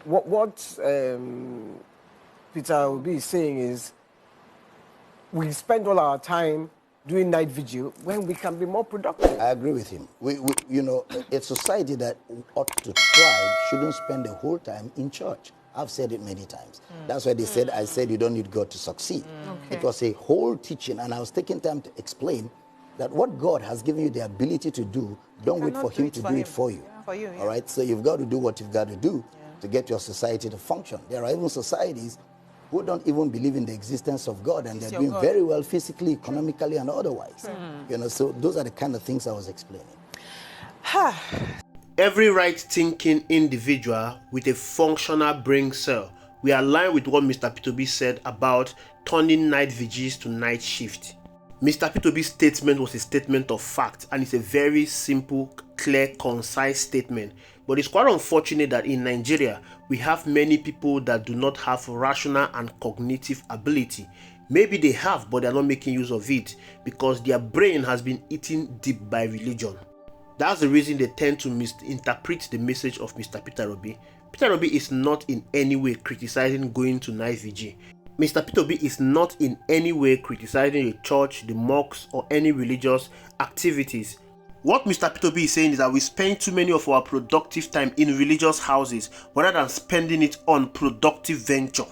what Peter Obi is saying is we spend all our time doing night vigil when we can be more productive. I agree with him. A society that ought to thrive shouldn't spend the whole time in church. I've said it many times. That's why I said you don't need God to succeed. Okay. It was a whole teaching, and I was taking time to explain that what God has given you the ability to do, don't wait for him to do it for you. For you, yeah. All right? So you've got to do what you've got to do to get your society to function. There are even societies who don't even believe in the existence of God, and they're doing very well physically, economically, and otherwise. So those are the kind of things I was explaining. Every right-thinking individual with a functional brain cell, we align with what Mr. P2B said about turning night vigils to night shift. Mr. P2B's statement was a statement of fact, and it's a very simple, clear, concise statement. But it's quite unfortunate that in Nigeria, we have many people that do not have rational and cognitive ability. Maybe they have, but they're not making use of it because their brain has been eaten deep by religion. That's the reason they tend to misinterpret the message of Mr. Peter Obi. Peter Obi is not in any way criticizing going to night vigil. Mr. P2B is not in any way criticizing the church, the mosques, or any religious activities. What Mr. P2B is saying is that we spend too many of our productive time in religious houses rather than spending it on productive venture.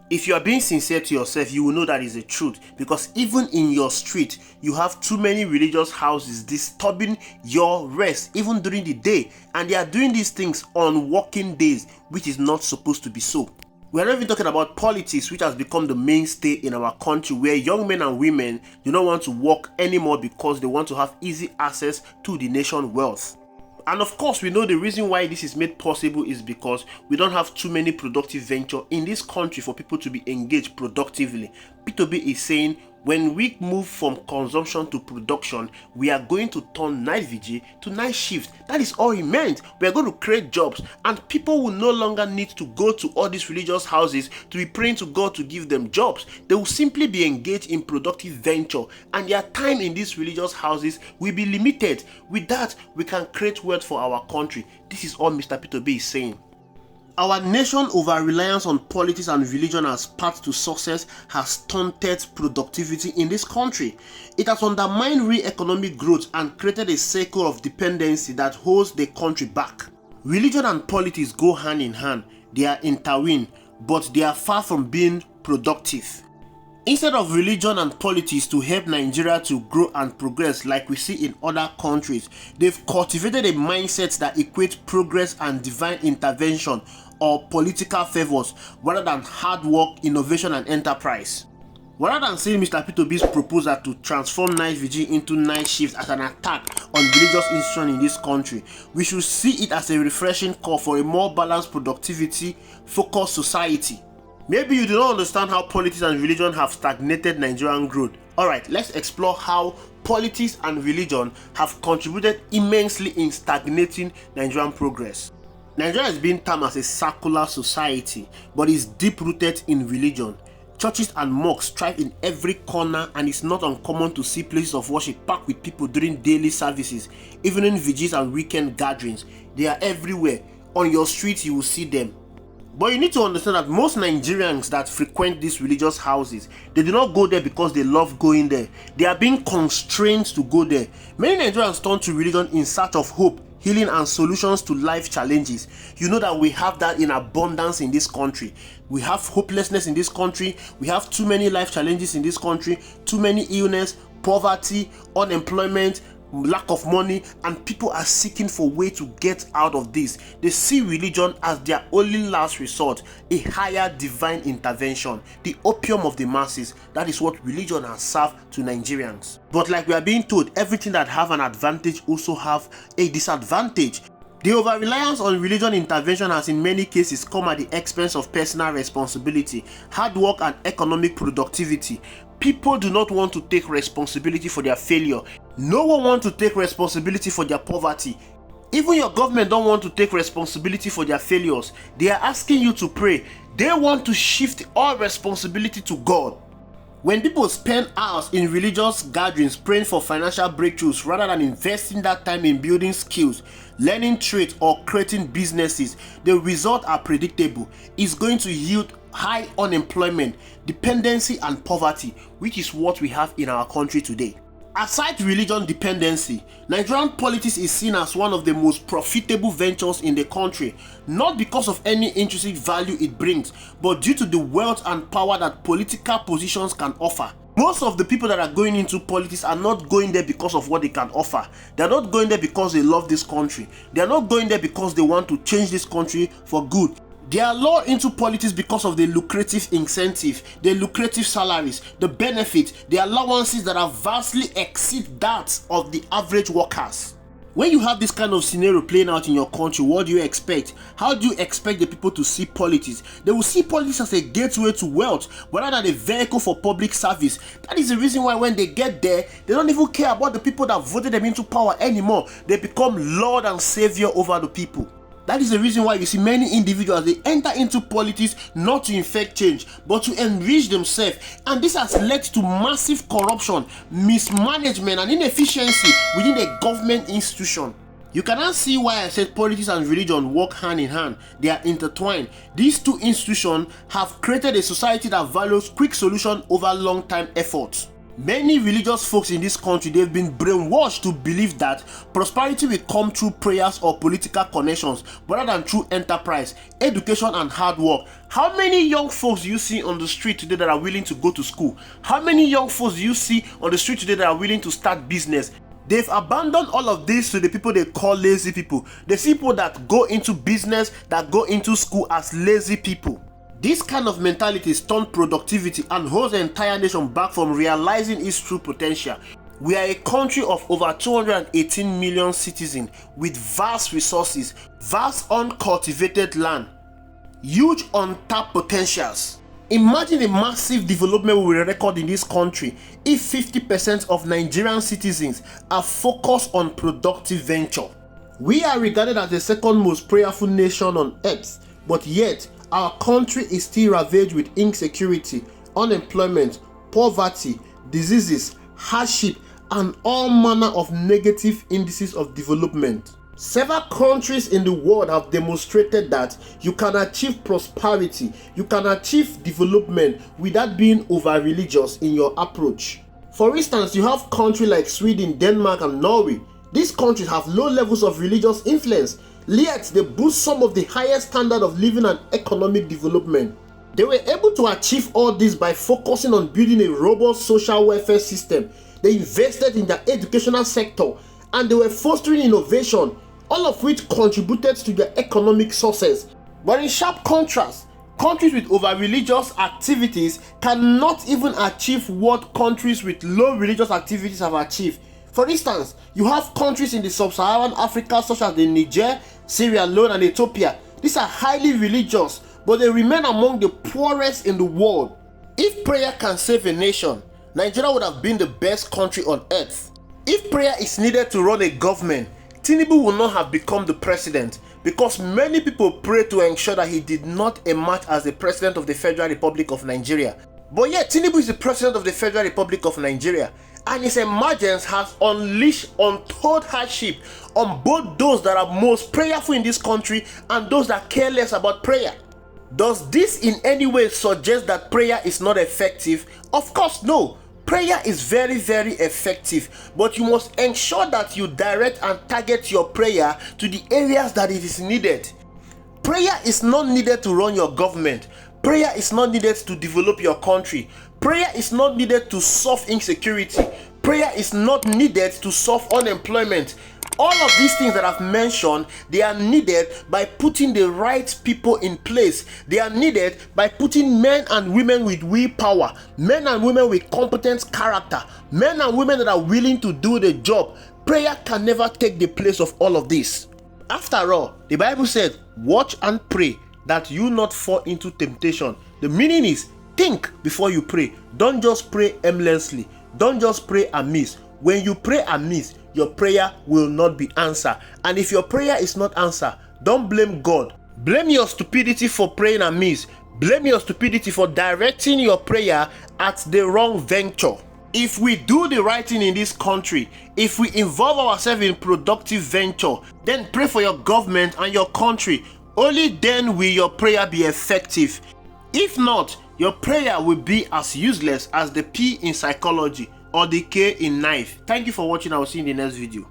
If you are being sincere to yourself, you will know that is the truth, because even in your street, you have too many religious houses disturbing your rest even during the day, and they are doing these things on working days, which is not supposed to be so. We are not even talking about politics, which has become the mainstay in our country, where young men and women do not want to work anymore because they want to have easy access to the nation's wealth. And of course, we know the reason why this is made possible is because we don't have too many productive ventures in this country for people to be engaged productively. P2B is saying when we move from consumption to production, we are going to turn night vigil to night shift. That is all he meant. We are going to create jobs, and people will no longer need to go to all these religious houses to be praying to God to give them jobs. They will simply be engaged in productive venture, and their time in these religious houses will be limited. With that, we can create wealth for our country. This is all Mr. P2B is saying. Our nation over-reliance on politics and religion as path to success has stunted productivity in this country. It has undermined real economic growth and created a cycle of dependency that holds the country back. Religion and politics go hand in hand. They are intertwined, but they are far from being productive. Instead of religion and politics to help Nigeria to grow and progress like we see in other countries, they've cultivated a mindset that equates progress and divine intervention or political favors rather than hard work, innovation, and enterprise. Rather than seeing Mr. P2B's proposal to transform night vigil into night shift as an attack on religious institutions in this country, we should see it as a refreshing call for a more balanced, productivity-focused society. Maybe you do not understand how politics and religion have stagnated Nigerian growth. Alright, let's explore how politics and religion have contributed immensely in stagnating Nigerian progress. Nigeria is being termed as a secular society, but is deep-rooted in religion. Churches and mosques thrive in every corner, and it's not uncommon to see places of worship packed with people during daily services, evening vigils and weekend gatherings. They are everywhere. On your street, you will see them. But you need to understand that most Nigerians that frequent these religious houses, they do not go there because they love going there. They are being constrained to go there. Many Nigerians turn to religion in search of hope, healing, and solutions to life challenges. You know that we have that in abundance in this country. We have hopelessness in this country. We have too many life challenges in this country, too many illness, poverty, unemployment, lack of money, and people are seeking for way to get out of this. They see religion as their only last resort, a higher divine intervention, the opium of the masses. That is what religion has served to Nigerians. But like we are being told, everything that have an advantage also have a disadvantage. The over-reliance on religion intervention has in many cases come at the expense of personal responsibility, hard work, and economic productivity. People do not want to take responsibility for their failure. No one wants to take responsibility for their poverty. Even your government don't want to take responsibility for their failures. They are asking you to pray. They want to shift all responsibility to God. When people spend hours in religious gatherings praying for financial breakthroughs rather than investing that time in building skills, learning trades, or creating businesses, the results are predictable. It's going to yield high unemployment, dependency, and poverty, which is what we have in our country today. Aside religion dependency, Nigerian politics is seen as one of the most profitable ventures in the country, not because of any intrinsic value it brings, but due to the wealth and power that political positions can offer. Most of the people that are going into politics are not going there because of what they can offer. They are not going there because they love this country. They are not going there because they want to change this country for good. They are lured into politics because of the lucrative incentive, the lucrative salaries, the benefits, the allowances that are vastly exceed that of the average workers. When you have this kind of scenario playing out in your country, what do you expect? How do you expect the people to see politics? They will see politics as a gateway to wealth rather than a vehicle for public service. That is the reason why when they get there, they don't even care about the people that voted them into power anymore. They become Lord and Savior over the people. That is the reason why you see many individuals, they enter into politics not to effect change, but to enrich themselves. And this has led to massive corruption, mismanagement, and inefficiency within the government institution. You cannot see why I said politics and religion work hand in hand. They are intertwined. These two institutions have created a society that values quick solution over long-time efforts. Many religious folks in this country, they've been brainwashed to believe that prosperity will come through prayers or political connections rather than through enterprise, education, and hard work. How many young folks do you see on the street today that are willing to go to school? How many young folks do you see on the street today that are willing to start business? They've abandoned all of this to the people they call lazy people. The people that go into business, that go into school as lazy people. This kind of mentality stunts productivity and holds the entire nation back from realizing its true potential. We are a country of over 218 million citizens with vast resources, vast uncultivated land, huge untapped potentials. Imagine the massive development we will record in this country if 50% of Nigerian citizens are focused on productive venture. We are regarded as the second most prayerful nation on earth, but yet our country is still ravaged with insecurity, unemployment, poverty, diseases, hardship, and all manner of negative indices of development. Several countries in the world have demonstrated that you can achieve prosperity, you can achieve development without being over-religious in your approach. For instance, you have countries like Sweden, Denmark, and Norway. These countries have low levels of religious influence, yet they boast some of the highest standard of living and economic development. They were able to achieve all this by focusing on building a robust social welfare system. They invested in the educational sector and they were fostering innovation, all of which contributed to their economic success. But in sharp contrast, countries with over-religious activities cannot even achieve what countries with low religious activities have achieved. For instance, you have countries in the sub-Saharan Africa such as the Niger, Sierra Leone, and Ethiopia. These are highly religious, but they remain among the poorest in the world. If prayer can save a nation, Nigeria would have been the best country on earth. If prayer is needed to run a government, Tinubu would not have become the president because many people prayed to ensure that he did not emerge as the president of the Federal Republic of Nigeria. But yet, Tinubu is the president of the Federal Republic of Nigeria, and his emergence has unleashed untold hardship on both those that are most prayerful in this country and those that care less about prayer. Does this in any way suggest that prayer is not effective? Of course, no. Prayer is very, very effective, but you must ensure that you direct and target your prayer to the areas that it is needed. Prayer is not needed to run your government. Prayer is not needed to develop your country. Prayer is not needed to solve insecurity. Prayer is not needed to solve unemployment. All of these things that I've mentioned, they are needed by putting the right people in place. They are needed by putting men and women with willpower, men and women with competent character, men and women that are willing to do the job. Prayer can never take the place of all of this. After all, the Bible said, watch and pray that you not fall into temptation. The meaning is, think before you pray. Don't just pray aimlessly. Don't just pray amiss. When you pray amiss, your prayer will not be answered. And if your prayer is not answered, don't blame God. Blame your stupidity for praying amiss. Blame your stupidity for directing your prayer at the wrong venture. If we do the right thing in this country, if we involve ourselves in productive venture, then pray for your government and your country. Only then will your prayer be effective. If not, your prayer will be as useless as the P in psychology or the K in knife. Thank you for watching. I will see you in the next video.